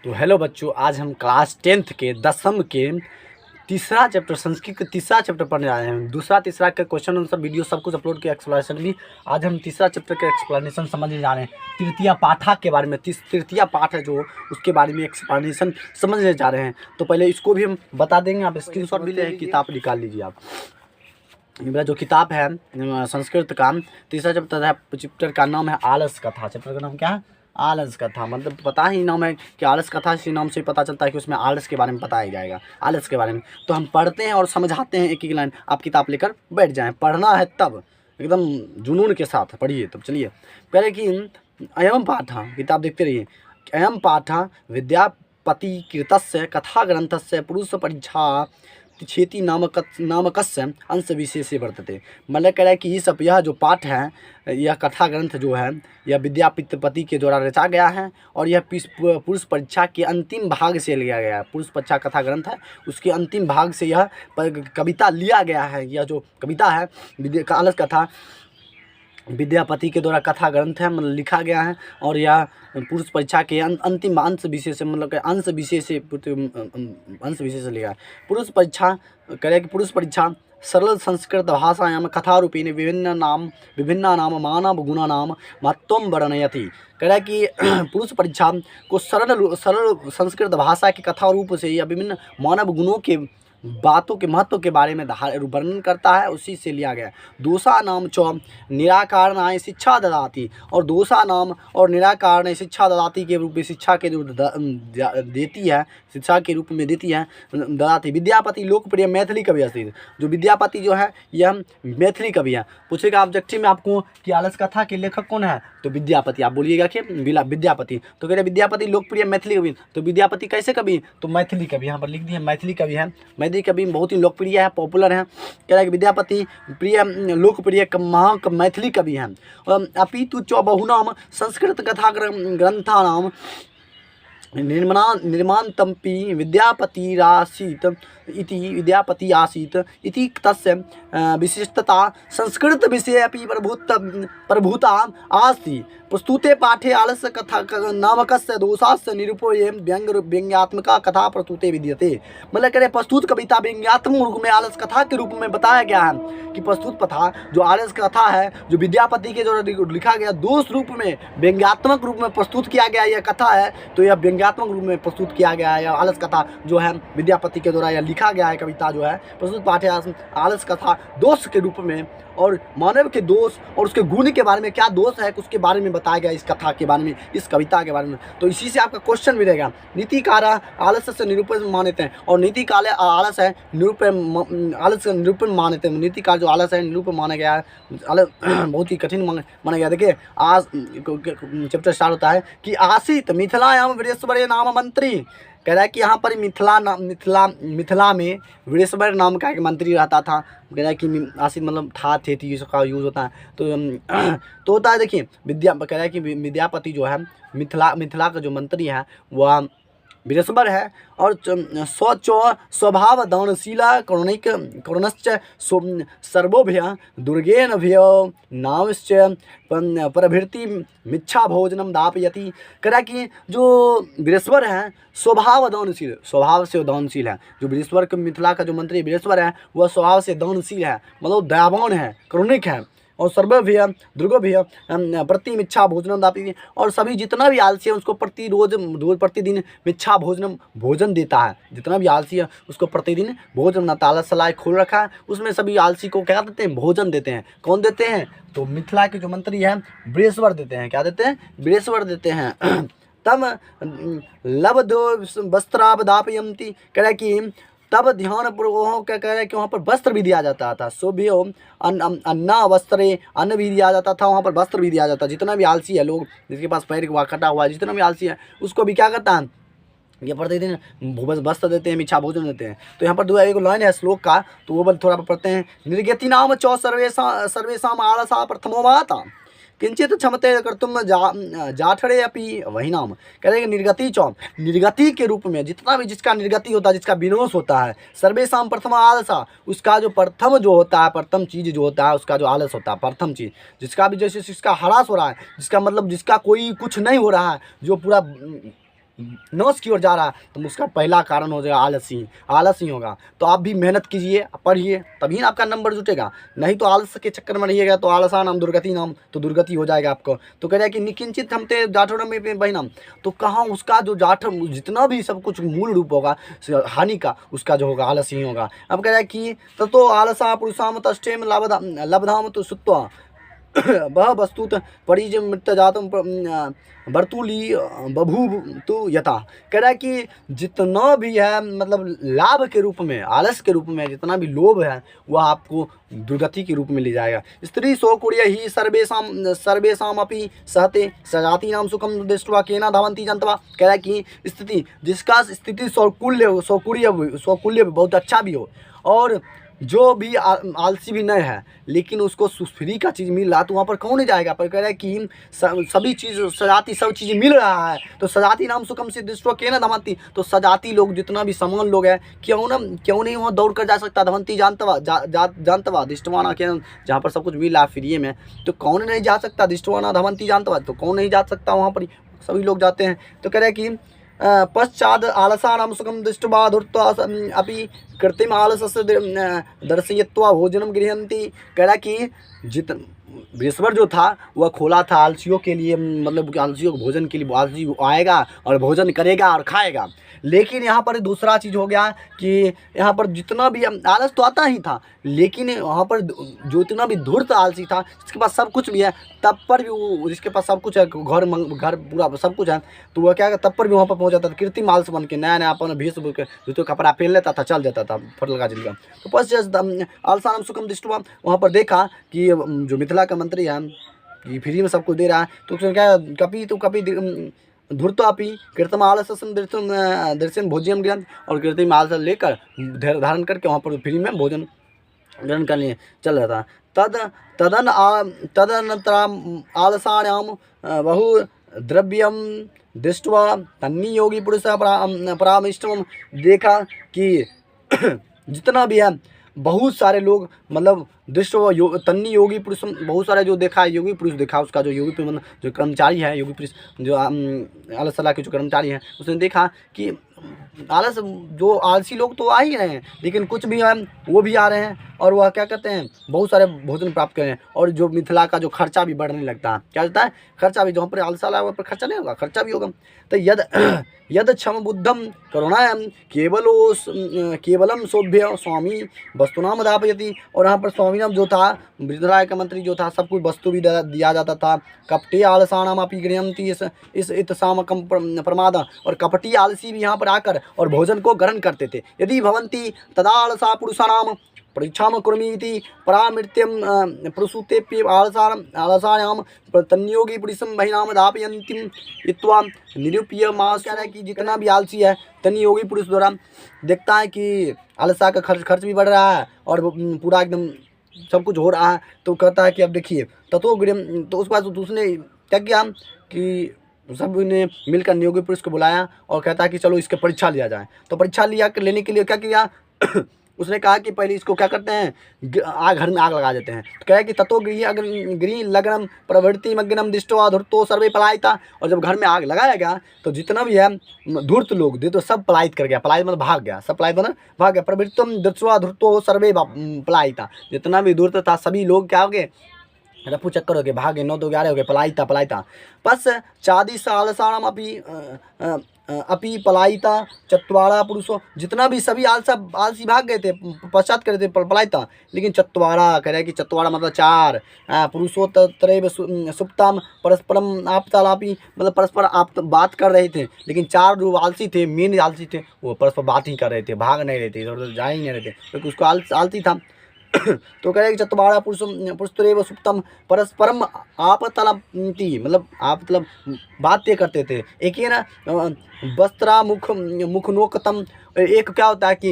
तो हेलो बच्चों, आज हम क्लास 10th के दसम के तीसरा चैप्टर संस्कृत के तीसरा चैप्टर पढ़ने आए हैं। दूसरा तीसरा का क्वेश्चन आंसर वीडियो सब कुछ अपलोड किया एक्सप्लेनेशन भी। आज हम तीसरा चैप्टर के एक्सप्लेनेशन समझने जा रहे हैं। तृतीया पाठा के बारे में, तृतीया पाठ है जो उसके बारे में एक्सप्लेनेशन समझने जा रहे हैं। तो पहले इसको भी हम बता देंगे, आप स्क्रीनशॉट भी ले किताब निकाल लीजिए। आप मेरा जो किताब है संस्कृत का तीसरा चैप्टर का नाम है आलस कथा। चैप्टर का नाम क्या है? आलस कथा। मतलब पता ही नाम है कि आलस कथा, इसी नाम से पता चलता है कि उसमें आलस के बारे में बताया जाएगा, आलस के बारे में। तो हम पढ़ते हैं और समझाते हैं एक एक लाइन। आप किताब लेकर बैठ जाएं, पढ़ना है तब एकदम जुनून के साथ पढ़िए। तब चलिए पहले कि अयम पाठा, किताब देखते रहिए। अयम पाठा विद्यापति कृतस्य कथा ग्रंथस्य पुरुष परीक्षा छेती नामकस्य अंश विशेषे वर्तते। मतलब कह रहा है कि ये सब, यह जो पाठ है, यह कथा ग्रंथ जो है, यह विद्यापति के द्वारा रचा गया है और यह पुरुष परीक्षा के अंतिम भाग से लिया गया है। पुरुष परीक्षा कथा ग्रंथ है, उसके अंतिम भाग से यह कविता लिया गया है। यह जो कविता है आलस कथा विद्यापति के द्वारा कथा ग्रंथ है, मतलब लिखा गया है। और यह पुरुष परीक्षा के अंतिम अंश विशेष, मतलब अंश विशेष से लिया है। पुरुष परीक्षा करें कि पुरुष परीक्षा सरल संस्कृत भाषायां कथा रूपेण विभिन्ना नाम मानव गुणा नाम महत्वं वर्णयति। कह रहा है कि पुरुष परीक्षा को सरल संस्कृत भाषा की कथा रूप से या विभिन्न मानव गुणों के बातों के महत्व के बारे में वर्णन करता है, उसी से लिया गया। दोषा नाम च निराकारणाय शिक्षा ददाति, और दोषा नाम और निराकरण शिक्षा ददाति के रूप में शिक्षा के रूप देती है, शिक्षा के रूप में देती है ददाति। विद्यापति लोकप्रिय मैथिली कवि अस्ति। जो विद्यापति जो है यह मैथिली कवि है। पूछेगा ऑब्जेक्टिव में आपको कि आलस कथा के लेखक कौन है, तो विद्यापति। आप बोलिएगा कि विद्यापति। तो कह रहे विद्यापति लोकप्रिय मैथिली कवि, तो विद्यापति कैसे कवि, तो मैथिली कवि। यहाँ पर लिख दिए मैथिली कवि है। मैथिली कवि बहुत ही लोकप्रिय है, पॉपुलर है। कह रहा है कि विद्यापति प्रिय लोकप्रिय मैथिली कवि हैं। अपितु च बहुनाम संस्कृत कथा ग्रंथानाम निर्माणतमपि विद्यापति आसीत् इति तस्य विशिष्टता संस्कृत विषये अपि प्रभुता आस्ति। प्रस्तुते पाठे आलस कथा नामकस्य दोषास्य निरूपयेन व्यंग्यात्मका कथा प्रस्तुते विद्यते। मतलब कह रहे प्रस्तुत कविता व्यंग्यात्मक रूप में आलस कथा के रूप में बताया गया है कि प्रस्तुत कथा जो आलस कथा है, जो विद्यापति के द्वारा लिखा गया, दोष रूप में व्यंग्यात्मक रूप में प्रस्तुत किया गया यह कथा है। तो यह व्यंग्यात्मक रूप में प्रस्तुत किया गया है, यह आलस कथा जो है विद्यापति के द्वारा यह लिखा गया है कविता जो है। प्रस्तुत पाठे आलस कथा दोष के रूप में और मानव के दोष और उसके गुण के बारे में, क्या दोष है उसके बारे में बताया गया इस कथा के बारे में, इस कविता के बारे में। तो इसी से आपका क्वेश्चन भी रहेगा। नीतिकार आलस से निरूपण मानते हैं, और नीतिकाल आलस है आलस से निरूपण मानते हैं। नीतिकार जो आलस है निरूपण माना गया है, आलस बहुत ही कठिन माना गया। देखिए आज चैप्टर स्टार्ट होता है कि आसीत मिथिलायाम वीरेश्वर नाम मंत्री। कह रहा है कि यहाँ पर मिथिला में वीरेश्वर नाम का एक मंत्री रहता था। कह रहा है कि आसित मतलब थे इसका यूज़ होता है। तो होता है, देखिए कह रहा है कि विद्यापति जो है मिथिला का जो मंत्री है वह वीरेश्वर है। और स्वभाव दानशीला करुणश्च सर्वोभ्य दुर्गेन भ्यो नामश्च प्रभृति मिच्छा भोजनम दापयति। कह रहा है कि जो वीरेश्वर है स्वभाव दानशील, स्वभाव से दानशील है। जो वीरेश्वर के मिथिला का जो मंत्री वीरेश्वर है वह स्वभाव से दानशील है, मतलब दयावान है, करुणिक है। और सर्वभ्य दुर्गभ्य प्रति मिच्छा भोजनम दापयति, और सभी जितना भी आलसी है उसको प्रतिदिन मिच्छा भोजन देता है। जितना भी आलसी है उसको प्रतिदिन भोजन, ताला सलाई खोल रखा है, उसमें सभी आलसी को क्या देते हैं, भोजन देते हैं। कौन देते हैं, तो मिथिला के जो मंत्री हैं वीरेश्वर देते हैं। क्या देते हैं, वीरेश्वर देते हैं। तब लब्धो वस्त्रावदापयन्ति। कह रहा है कि तब ध्यानपूर्वक क्या कह रहा है कि वहाँ पर वस्त्र भी दिया जाता था। शोभ्यो अन्ना वस्त्रे, अन्न भी दिया जाता था, वहाँ पर वस्त्र भी दिया जाता। जितना भी आलसी है लोग, जिसके पास पैर कटा हुआ है, जितना भी आलसी है उसको भी क्या करता है, ये प्रतिदिन वस्त्र देते हैं, मिच्छा भोजन देते हैं। तो यहाँ पर एक लाइन है श्लोक का, तो वो थोड़ा पढ़ते हैं। निर्गति नाम चौ सर्वेशा आलसा प्रथमो माता किंचित क्षमते कर्तुम जाठरे अपि वही नाम। कह रहे हैं निर्गति निर्गति के रूप में जितना भी जिसका निर्गति होता है, जिसका विनाश होता है, सर्वेशाम प्रथम आलसा, उसका जो प्रथम जो होता है, प्रथम चीज़ जो होता है उसका जो आलस होता है, प्रथम चीज़ जिसका भी जैसे जिसका ह्रास हो रहा है, जिसका मतलब जिसका कोई कुछ नहीं हो रहा है, जो पूरा नॉश की ओर जा रहा है तो उसका पहला कारण हो जाएगा आलस ही होगा। तो आप भी मेहनत कीजिए, पढ़िए, तभी ना आपका नंबर जुटेगा। नहीं तो आलस के चक्कर में रहिएगा तो आलसा नाम दुर्गति नाम, तो दुर्गति हो जाएगा आपको। तो कह रहा है कि निकिंचित हमते जाठोर में बहिनाम, तो कहाँ उसका जो जाठ जितना भी सब कुछ मूल रूप होगा हानि का, उसका जो होगा आलस ही होगा। अब कह रहा है कि तो आलसा पुरुषाम तष्टेम लब्धाम तो सुत्वा वह वस्तुत परिज मृत जातम बर्तुली बभू तो यथा। कह रहा है कि जितना भी है मतलब लाभ के रूप में, आलस के रूप में जितना भी लोभ है वह आपको दुर्गति के रूप में ले जाएगा। स्त्री सौकुर्य ही सर्वेशम अपि सहते सजाति नाम सुखम दृष्टवा केना धावंती जनतवा। कह रहा है कि स्थिति, जिसका स्थिति सौकुल्य बहुत अच्छा भी हो और जो भी आलसी भी नहीं है लेकिन उसको फ्री का चीज़ मिल रहा है तो वहाँ पर कौन नहीं जाएगा। पर कह रहा है कि सभी चीज़ सजाती सब चीज़ मिल रहा है तो सजाती नाम सुखम से दृष्टवा के ना धमंती, तो सजाती लोग जितना भी समान लोग हैं क्यों नहीं वहाँ दौड़ कर जा सकता। धमंती जानतवा दृष्टवाना के, जहाँ पर सब कुछ मिल रहा है फ्री में तो कौन नहीं जा सकता। दृष्टवाना धमंती जानतवा, तो कौन नहीं जा सकता, वहाँ पर सभी लोग जाते हैं। तो कह रहे हैं कि पश्चात आलसानां सुखम दृष्ट्वा धूर्त्वा अपि कृत्रिम आलसस्य दर्शयित्वा भोजनम गृह्णन्ति। कह रहा कि बृहस्पति जो था वह खोला था आलसियों के लिए, मतलब आलसियों को भोजन के लिए। आलसी आएगा और भोजन करेगा और खाएगा। लेकिन यहाँ पर दूसरा चीज़ हो गया कि यहाँ पर जितना भी आलस तो आता ही था लेकिन वहाँ पर जो इतना भी धूर्त आलसी था जिसके पास सब कुछ भी है तब पर भी वो, जिसके पास सब कुछ है, घर पूरा सब कुछ है, तो वह क्या तब पर भी वहाँ पर पहुँच जाता था कृत्रिम आलस बन के। नया अपन भेष जूते कपड़ा पहन लेता था, चल जाता था फट लगा जिनका। तो पश्चात आलसानाम सुखम दृष्ट्वा, वहाँ पर देखा कि जो मिथिला का मंत्री है कि फ्री में सबको दे रहा है तो उसमें क्या कपि धूर्तापि कृत्रिम आलस दर्शन भोज्यम ग्रंथ, और कृत्रिम आलस लेकर धारण करके वहाँ पर फ्री में भोजन ग्रहण करने चल रहा था। तदनन्तरम् आलसानां बहु द्रव्यम दृष्ट्वा तन्नी योगी पुरुष परामृष्टम, देखा कि जितना भी है बहुत सारे लोग मतलब तन्नी योगी पुरुष, बहुत सारे जो देखा है योगी पुरुष देखा, उसका जो योगी मतलब जो कर्मचारी है, योगी पुरुष जो आलस सलाह के जो कर्मचारी हैं उसने देखा कि आलस जो आलसी लोग तो आ ही रहे हैं लेकिन कुछ भी है वो भी आ रहे हैं और वह क्या कहते हैं बहुत सारे भोजन प्राप्त करें। और जो मिथिला का जो खर्चा भी बढ़ने लगता है, क्या होता है खर्चा भी, जहाँ पर आलसा वहाँ पर खर्चा नहीं होगा, खर्चा भी होगा। तो यद क्षम बुद्धम करुणायाम केवलम सोभ्य स्वामी वस्तुनाम दापयति। और यहाँ पर स्वामी नाम जो था वृद्धराय का मंत्री जो था सब कुछ वस्तु भी दिया जाता था। कपटी आलसानाम अपि गृह्णन्ति इस इतसामकम प्रमाद, और कपटी आलसी भी यहाँ पर आकर और भोजन को ग्रहण करते थे। यदि भवन्ति तदालसा पुरुषाणाम परीक्षा कुर्मीति परामृत्यम प्रसूतेप्य आलसायाम तन्योगी पुरुषम महिनाम दापयन्तिम इत्वा निरूप्य मास। कह रहा है कि जितना भी आलसी है तन्योगी पुरुष द्वारा देखता है कि आलसा का खर्च भी बढ़ रहा है और पूरा एकदम सब कुछ हो रहा है तो कहता है कि अब देखिए तो उसके बाद उसने क्या किया कि सब ने मिलकर नियोगी पुरुष को बुलाया और कहता है कि चलो इसके परीक्षा लिया जाए। तो परीक्षा लेने के लिए क्या किया उसने कहा कि पहले इसको क्या करते हैं घर में आग लगा देते हैं। तो कह कि ततो गृह लग्नम प्रवृत्ति मग्नम दृष्टो धूर्तो सर्वे पलायिता। और जब घर में आग लगाया गया तो जितना भी है धूर्त लोग थे तो सब पलायित कर गया, पलायित मतलब भाग गया, सब पलायित मतलब भाग गया। प्रवृत्तम दृष्टवा धूर्तो सर्वे पलायिता, जितना भी धूर्त था सभी लोग क्या हो गए रफू चक्कर हो गए, भागे 9 2 11 हो गए, पलायिता। पस चादी सालसाणम अपि पलायिता चत्वारा पुरुषों, जितना भी सभी आलसी भाग गए थे, पश्चात करे थे पलायिता। लेकिन चत्वारा कह रहे हैं कि चत्वारा मतलब 4 पुरुषों त्रैव सुप्ताम परस्परम आपतालापि, मतलब परस्पर आप बात कर रहे थे। लेकिन 4 जो आलसी थे मेन आलसी थे वो परस्पर बात ही कर रहे थे, भाग नहीं रहे थे, इधर उधर जा ही नहीं रहे थे क्योंकि उसको आलसी था। तो कह रहे कि चत्वारा पुरुषत्रेव सुप्तम परस्परम आपतलंती, मतलब आप मतलब बातें करते थे। एक ही ना वस्त्रा मुखनोकतम, एक क्या होता है कि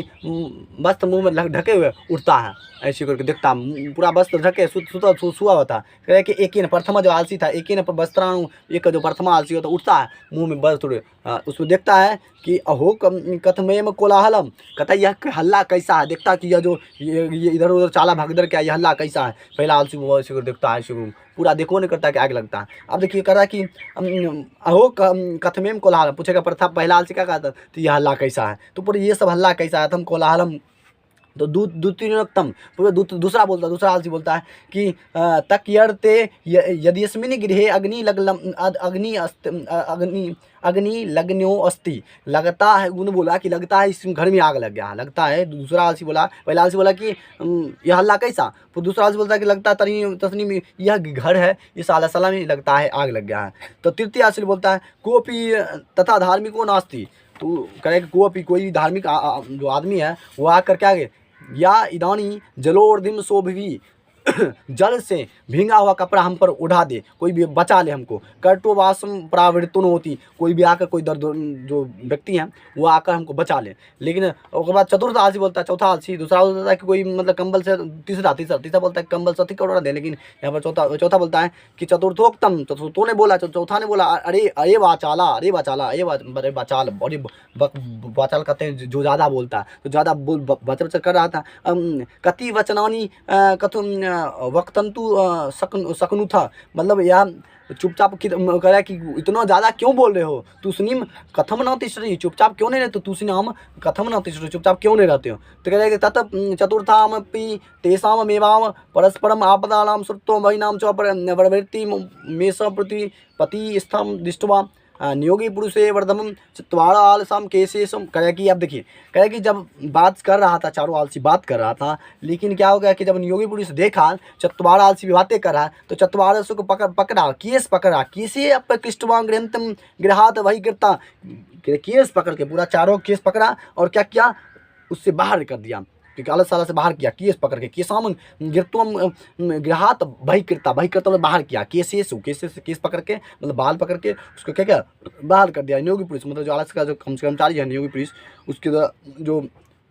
वस्त्र मुंह में ढके हुए उठता है ऐसे करके देखता पूरा वस्त्र ढके सुआ होता है। कह रहे कि एक ही ना प्रथमा जो आलसी था एक ही ना वस्त्राणु, एक जो प्रथमा आलसी होता उठता है मुंह में वस्त्र उसमें देखता है कि अहो कथमेम कोलाहलम, कहता यह हल्ला कैसा है, देखता कि यह जो ये इधर उधर चाला भगदड़ क्या, यह हल्ला कैसा है। पहला आलसी वो ऐसे देखता है ऐसे पूरा देखो नहीं करता कि आग लगता है। अब देखिए कह रहा है कि अहो कथमेम कोलाहल, पूछेगा प्रथम पहला आलसी क्या कहा था, तो यह हल्ला कैसा है, तो पूरे ये सब हल्ला कैसा है, हम कोलाहलम, तो द्वितीयोक्तम पूरा दूसरा बोलता है, दूसरा आलसी बोलता है कि तक यर्ते यद्यस्मिन् गृहे अग्नि लग्न्यो अस्ति, लगता है, उन्होंने बोला कि लगता है इस घर में आग लग गया, लगता है। दूसरा आलसी बोला, पहला आलसी बोला कि यह हल्ला कैसा, फिर दूसरा आलसी बोलता है कि लगता है तस्नी में यह घर है, इस आलसाला में लगता है आग लग गया है। तो तृतीय आलसी बोलता है कोपी तथा धार्मिको नास्ति, तो कहे कि कोई धार्मिक जो आदमी है वो आकर क्या आगे, या इदानी जलोर्धिम शोभवी जल से भींगा हुआ कपड़ा हम पर उड़ा दे, कोई भी बचा ले हमको। कर्टोवासम प्रावृत्तुन होती, कोई भी आकर, कोई दर्द जो व्यक्ति हैं वो आकर हमको बचा ले। लेकिन उसके बाद चतुर्थ आलसी बोलता है, चौथा आलसी दूसरा बोलता है कि कोई मतलब कंबल से, तीसरा बोलता है कंबल से उड़ा दे। लेकिन यहाँ पर चौथा बोलता है कि चतुर्थोक्तम, चतुर्थों ने बोला, चौथा ने बोला अरे वाचाला, अरे बाचाल, बड़ी वाचाल कहते हैं जो ज़्यादा बोलता है, तो ज़्यादा बचर कर रहा था। कति वचनानी कथम वक्तंतु सकनु था, मतलब यह चुपचाप कह रहा है कि इतना ज़्यादा क्यों बोल रहे हो, तुसनीम कथम न तिष्ठति, चुपचाप क्यों नहीं रहते, तुसनीम कथम न तिष्ठति, चुपचाप क्यों नहीं रहते हो। तो कह रहे हैं कि तत चतुर्थामपि तेषामेवाम परस्परम आपदानां श्रुत्वा वैनाम च प्रवृत्ति मेष प्रति पति स्थम दृष्ट्वा नियोगी पुरुषे वर्धमम चत्वारा आलसाम केशेशम। कह कि अब देखिए, कह कि जब बात कर रहा था, चारों आलसी बात कर रहा था, लेकिन क्या हो गया कि जब नियोगी पुरुष देखा चत्वारा आलसी भी बातें कर रहा है, तो चत्वारसों को पकड़ा, केस पकड़ा, किसे अपकृष्टवांग गृहंतम गृहात वही गिरता, केस पकड़ के पूरा चारों केस पकड़ा और क्या किया, उससे बाहर कर दिया, क्योंकि आलसाला से बाहर किया, केस पकड़ के, केसाम गिरत्वम गृहात बहिकृता मतलब बाहर किया, केस पकड़ के, मतलब बाल पकड़ के उसको क्या बाहर कर दिया। नियोगी पुरुष मतलब जो आलस का जो कर्मचारी है नियोगी पुरुष, उसके जो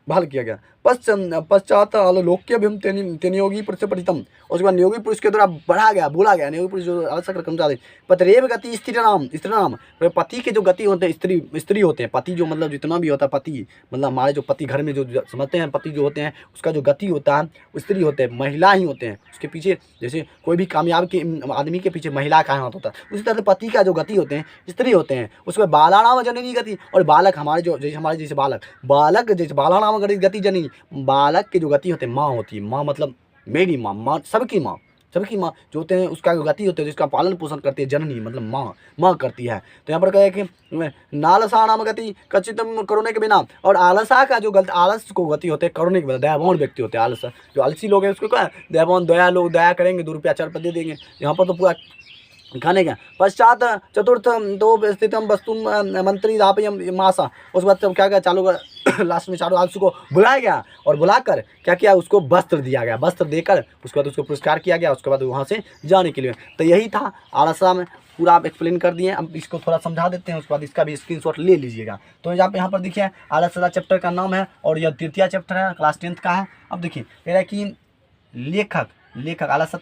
बहाल किया गया। पश्चात लोक्य भी हम तेनियोगी प्रतिपठितम, उसके बाद नियोगी पुरुष के द्वारा बढ़ा गया, बोला गया, नियोगी पुरुष जो अलग कर्मचारी पतरेव गति स्त्री नाम, पति के जो गति होते हैं, स्त्री होते हैं, पति जो मतलब जितना भी होता है पति, मतलब हमारे जो पति घर में जो समझते हैं पति जो होते हैं, उसका जो गति होता है वो स्त्री होते हैं, महिला ही होते हैं उसके पीछे। जैसे कोई भी कामयाब के आदमी के पीछे महिला का हाथ होता है, उसी तरह से पति का जो गति होते हैं स्त्री होते हैं। उसके बाद बालानाम जननी गति, और बालक हमारे जैसे बालक जैसे बालानाम गति जननी, बालक की जो गति होते हैं माँ होती है, माँ मतलब मेरी माँ, सबकी माँ जो होते हैं उसका गति होते हैं, जिसका पालन पोषण करती है जननी मतलब माँ करती है। तो यहाँ पर कहे कि नालसा नाम गति कचितम करोने के बिना, और आलसा का जो आलस को गति होते हैं करोने के बिना, दयावान व्यक्ति होते हैं आलस, जो आलसी लोग हैं उसको क्या दयावान, लोग दया करेंगे, 2 रुपया 4 रुपये दे देंगे, यहाँ पर तो पूरा खाने का। पश्चात चतुर्थ दो स्थितम वस्तु मंत्री दापयम मासा, उस बाद क्या क्या चालू कर लास्ट में चारों आलसी को बुलाया गया, और बुलाकर क्या किया, उसको वस्त्र दिया गया, वस्त्र देकर उसके बाद उसको पुरस्कार किया गया, उसके बाद वहाँ से जाने के लिए। तो यही था आलसा में, पूरा आप एक्सप्लेन कर दिए। अब इसको थोड़ा समझा देते हैं, उसके बाद इसका भी स्क्रीनशॉट ले लीजिएगा। तो यहाँ पर देखिए आलसा चैप्टर का नाम है, और यह तृतीय चैप्टर है, क्लास 10th का है। अब देखिए कह रहा है कि लेखक आलस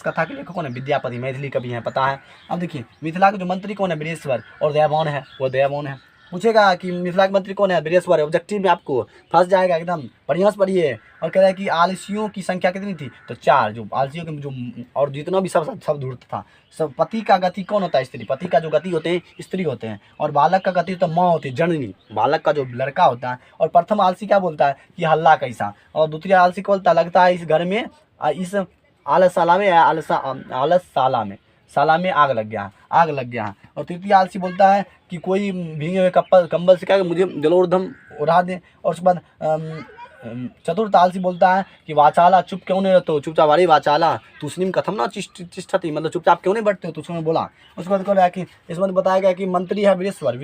कथा के लेखक कौन है, विद्यापति, मैथिली कवि हैं, पता है। अब देखिए मिथिला के जो मंत्री कौन है, वीरेश्वर, और दयावान है, वो दयावान है। पूछेगा कि मिथिला के मंत्री कौन है, वीरेश्वर है, ऑब्जेक्टिव में आपको फंस जाएगा एकदम, बढ़िया से पढ़िए। और कह रहा है कि आलसियों की संख्या कितनी थी, तो 4, जो आलसियों के जो और जितना भी सब धूर्त था सब। पति का गति कौन होता है, स्त्री, पति का जो गति होते हैं स्त्री होते हैं, और बालक का गति तो माँ होती है, जननी, बालक का जो लड़का होता है। और प्रथम आलसी क्या बोलता है कि हल्ला कैसा, और दूसरी आलसी को बोलता है लगता है इस घर में, इस आलसाला में आग लग गया। और तृतीय आलसी बोलता है कि कोई भीगे हुए कंबल से क्या मुझे जलोर्धम उड़ा दे। और उसके बाद चतुर्थ आलसी बोलता है कि वाचाला, चुप क्यों नहीं रहते हो, चुपचाप, अरे वाचाला तुस्निम कथम न तिष्ठति, मतलब चुपचाप क्यों नहीं बैठते हो, तो उसने बोला। उसके बाद क्या है कि इसमें बताया गया कि मंत्री है वीरेश्वर,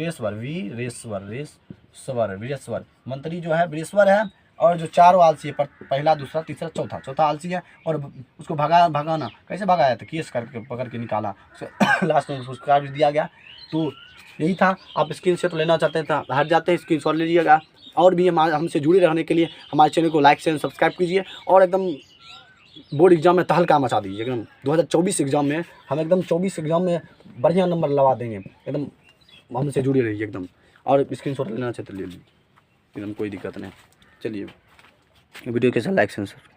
मंत्री जो है वीरेश्वर है, और जो 4 आलसी है, पहला दूसरा तीसरा चौथा आलसी है, और उसको भगाना कैसे भगाया, तो केस करके पकड़ के निकाला, लास्ट में पुरस्कार भी दिया गया। तो यही था। आप स्क्रीनशॉट लेना चाहते हैं तो हट जाते हैं, स्क्रीनशॉट ले लीजिएगा। और भी हमसे जुड़े रहने के लिए हमारे चैनल को लाइक शेयर सब्सक्राइब कीजिए, और एकदम बोर्ड एग्जाम में तहलका मचा दीजिए एकदम। 2024 एग्जाम में हम एकदम 24 एग्जाम में बढ़िया नंबर लगा देंगे, एकदम हमसे जुड़े रहिए एकदम। और स्क्रीनशॉट लेना चाहते तो ले लीजिए एकदम, कोई दिक्कत नहीं। चलिए वीडियो कैसा लाइक शेयर